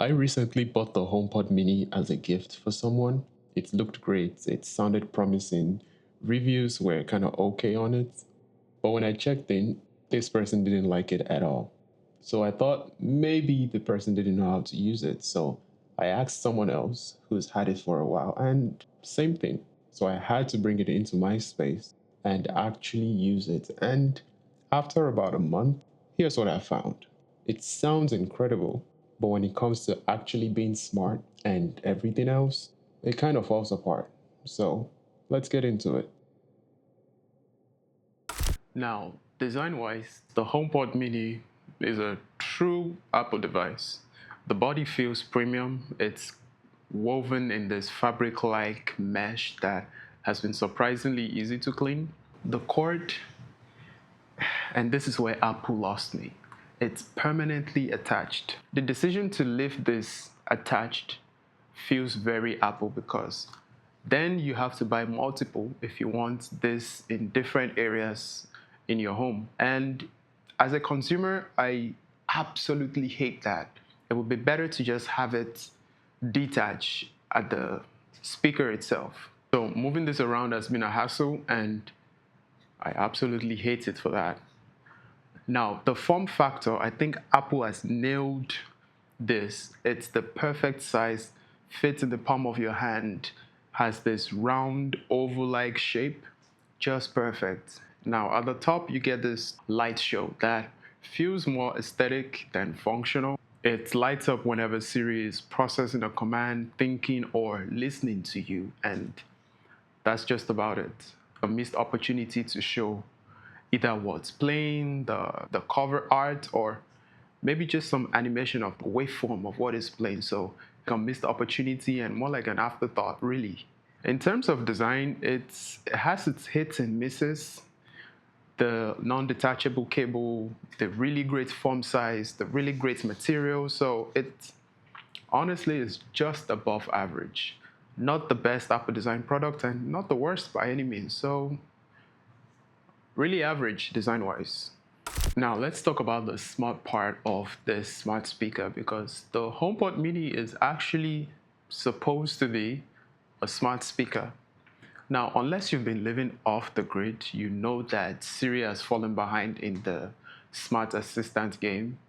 I recently bought the HomePod Mini as a gift for someone. It looked great, it sounded promising. Reviews were kind of okay on it. But when I checked in, this person didn't like it at all. So I thought maybe the person didn't know how to use it. So I asked someone else who's had it for a while, and same thing. So I had to bring it into my space and actually use it. And after about a month, here's what I found. It sounds incredible, but when it comes to actually being smart and everything else, it kind of falls apart. So let's get into it. Now, design wise, the HomePod Mini is a true Apple device. The body feels premium, it's woven in this fabric like mesh that has been surprisingly easy to clean. The cord, and this is where Apple lost me, it's permanently attached. The decision to leave this attached feels very Apple because then you have to buy multiple if you want this in different areas in your home. And as a consumer, I absolutely hate that. It would be better to just have it detached at the speaker itself. So moving this around has been a hassle, and I absolutely hate it for that. Now, the form factor, I think Apple has nailed this. It's the perfect size, fits in the palm of your hand, has this round oval-like shape, just perfect. Now, at the top, you get this light show that feels more aesthetic than functional. It lights up whenever Siri is processing a command, thinking, or listening to you, and that's just about it. A missed opportunity to show either what's playing, the cover art, or maybe just some animation of the waveform of what is playing. So a missed opportunity and more like an afterthought, really. In terms of design, it has its hits and misses. The non-detachable cable, the really great form size, the really great material. So it honestly is just above average. Not the best Apple design product and not the worst by any means. So really average design-wise. Now let's talk about the smart part of this smart speaker because the HomePod Mini is actually supposed to be a smart speaker. Now, unless you've been living off the grid, you know that Siri has fallen behind in the smart assistant game,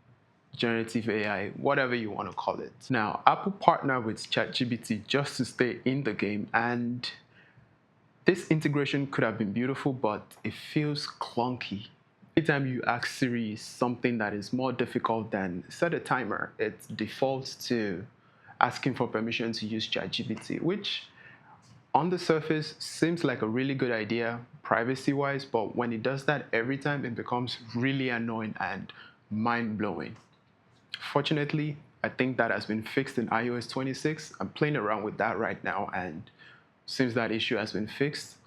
generative AI, whatever you want to call it. Now, Apple partnered with ChatGPT just to stay in the game, and this integration could have been beautiful, but it feels clunky. Anytime you ask Siri something that is more difficult than set a timer, it defaults to asking for permission to use ChatGPT, which on the surface seems like a really good idea privacy wise, but when it does that every time, it becomes really annoying and mind blowing. Fortunately, I think that has been fixed in iOS 26. I'm playing around with that right now, and since that issue has been fixed,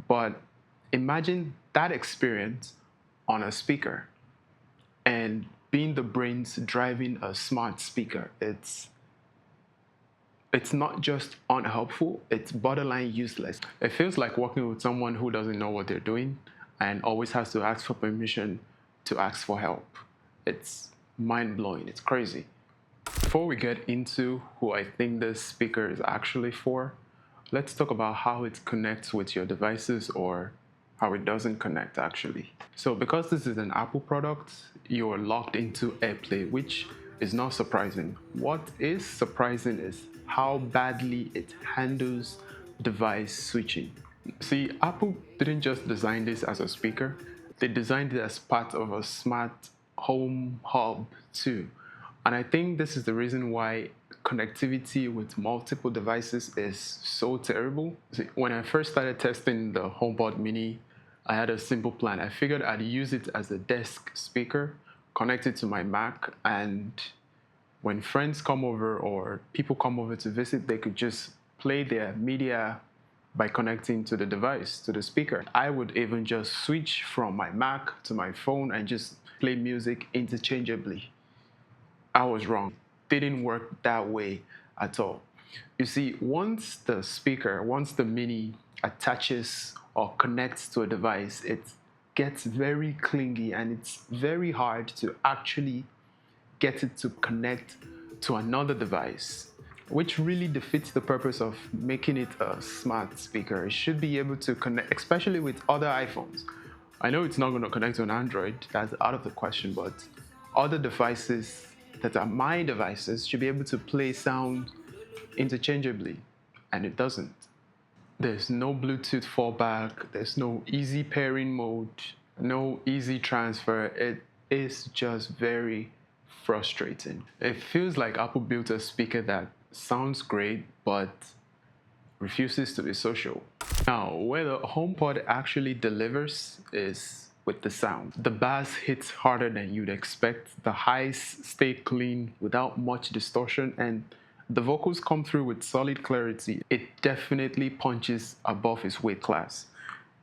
but imagine that experience on a speaker and being the brains driving a smart speaker. It's not just unhelpful, it's borderline useless. It feels like working with someone who doesn't know what they're doing and always has to ask for permission to ask for help. It's mind blowing, it's crazy. Before we get into who I think this speaker is actually for, let's talk about how it connects with your devices or how it doesn't connect actually. So because this is an Apple product, you're locked into AirPlay, which is not surprising. What is surprising is how badly it handles device switching. See, Apple didn't just design this as a speaker, they designed it as part of a smart home hub too. And I think this is the reason why connectivity with multiple devices is so terrible. See, when I first started testing the HomePod Mini, I had a simple plan. I figured I'd use it as a desk speaker connected to my Mac, and when friends come over or people come over to visit, they could just play their media by connecting to the device, to the speaker. I would even just switch from my Mac to my phone and just play music interchangeably. I was wrong. It didn't work that way at all. You see, once the Mini attaches or connects to a device, it gets very clingy and it's very hard to actually get it to connect to another device, which really defeats the purpose of making it a smart speaker. It should be able to connect, especially with other iPhones. I know it's not going to connect to an Android, that's out of the question, but other devices that are my devices should be able to play sound interchangeably, and it doesn't. There's no Bluetooth fallback, there's no easy pairing mode, no easy transfer. It is just very frustrating. It feels like Apple built a speaker that sounds great but refuses to be social. Now, where the HomePod actually delivers is with the sound. The bass hits harder than you'd expect, the highs stay clean without much distortion, and the vocals come through with solid clarity. It definitely punches above its weight class.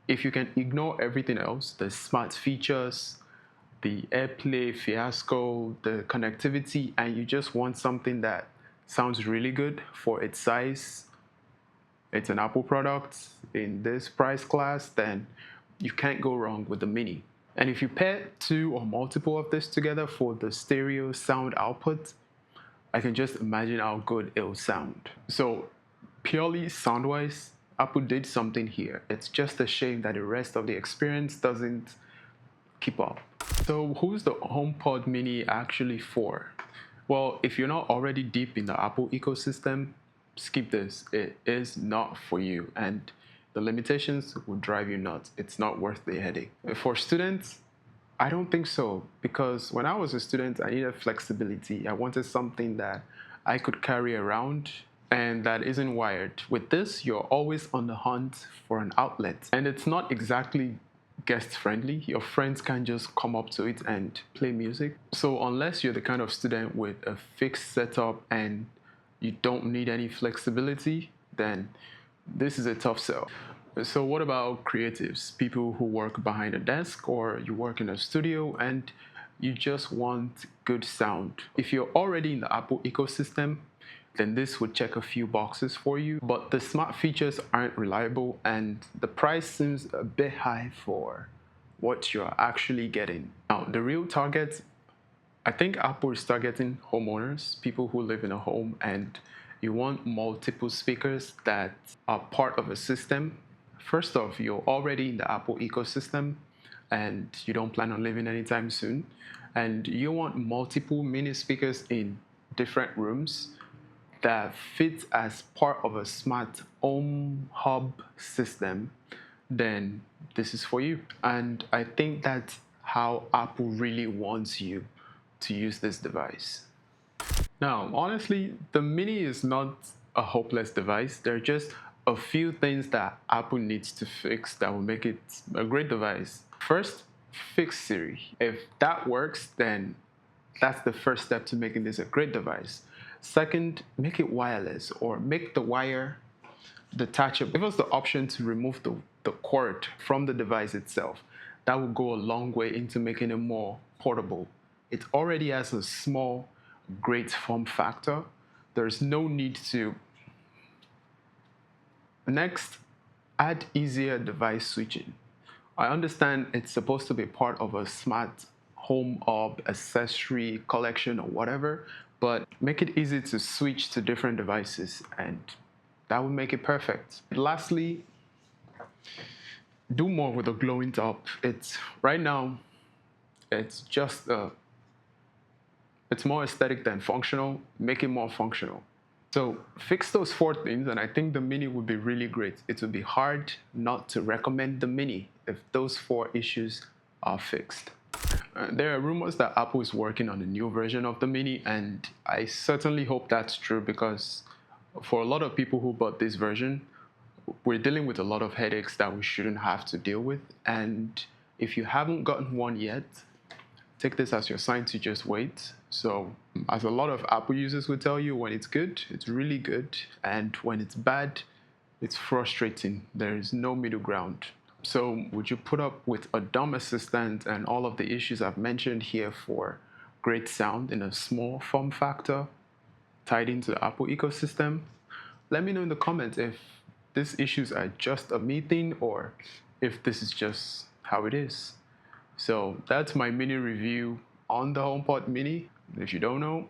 If you can ignore everything else, the smart features, the AirPlay fiasco, the connectivity, and you just want something that sounds really good for its size, it's an Apple product in this price class, then you can't go wrong with the Mini. And if you pair two or multiple of this together for the stereo sound output, I can just imagine how good it'll sound. So purely sound-wise, Apple did something here. It's just a shame that the rest of the experience doesn't keep up. So who's the HomePod Mini actually for? Well, if you're not already deep in the Apple ecosystem, skip this. It is not for you, and the limitations will drive you nuts. It's not worth the headache. For students, I don't think so, because when I was a student, I needed flexibility. I wanted something that I could carry around and that isn't wired. With this, you're always on the hunt for an outlet, and it's not exactly guest friendly. Your friends can just come up to it and play music. So unless you're the kind of student with a fixed setup and you don't need any flexibility, then this is a tough sell. So what about creatives, people who work behind a desk or you work in a studio and you just want good sound? If you're already in the Apple ecosystem, then this would check a few boxes for you, but the smart features aren't reliable and the price seems a bit high for what you're actually getting. Now, the real target, I think Apple is targeting homeowners, people who live in a home and you want multiple speakers that are part of a system. First off, you're already in the Apple ecosystem and you don't plan on leaving anytime soon, and you want multiple mini speakers in different rooms that fit as part of a smart home hub system, then this is for you. And I think that's how Apple really wants you to use this device. Now, honestly, the Mini is not a hopeless device. There are just a few things that Apple needs to fix that will make it a great device. First, fix Siri. If that works, then that's the first step to making this a great device. Second, make it wireless or make the wire detachable. Give us the option to remove the cord from the device itself. That will go a long way into making it more portable. It already has a small, great form factor. There's no need to. Next, add easier device switching. I understand it's supposed to be part of a smart home hub accessory collection or whatever, but make it easy to switch to different devices and that would make it perfect. Lastly, do more with the glowing top. It's right now, it's just it's more aesthetic than functional. Make it more functional. So fix those four things, and I think the Mini would be really great. It would be hard not to recommend the Mini if those four issues are fixed. There are rumors that Apple is working on a new version of the Mini, and I certainly hope that's true because for a lot of people who bought this version, we're dealing with a lot of headaches that we shouldn't have to deal with. And if you haven't gotten one yet, take this as your sign to just wait. So, as a lot of Apple users will tell you, when it's good, it's really good. And when it's bad, it's frustrating. There is no middle ground. So, would you put up with a dumb assistant and all of the issues I've mentioned here for great sound in a small form factor tied into the Apple ecosystem? Let me know in the comments if these issues are just a me thing or if this is just how it is. So that's my mini review on the HomePod Mini. If you don't know,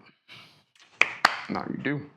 Now you do.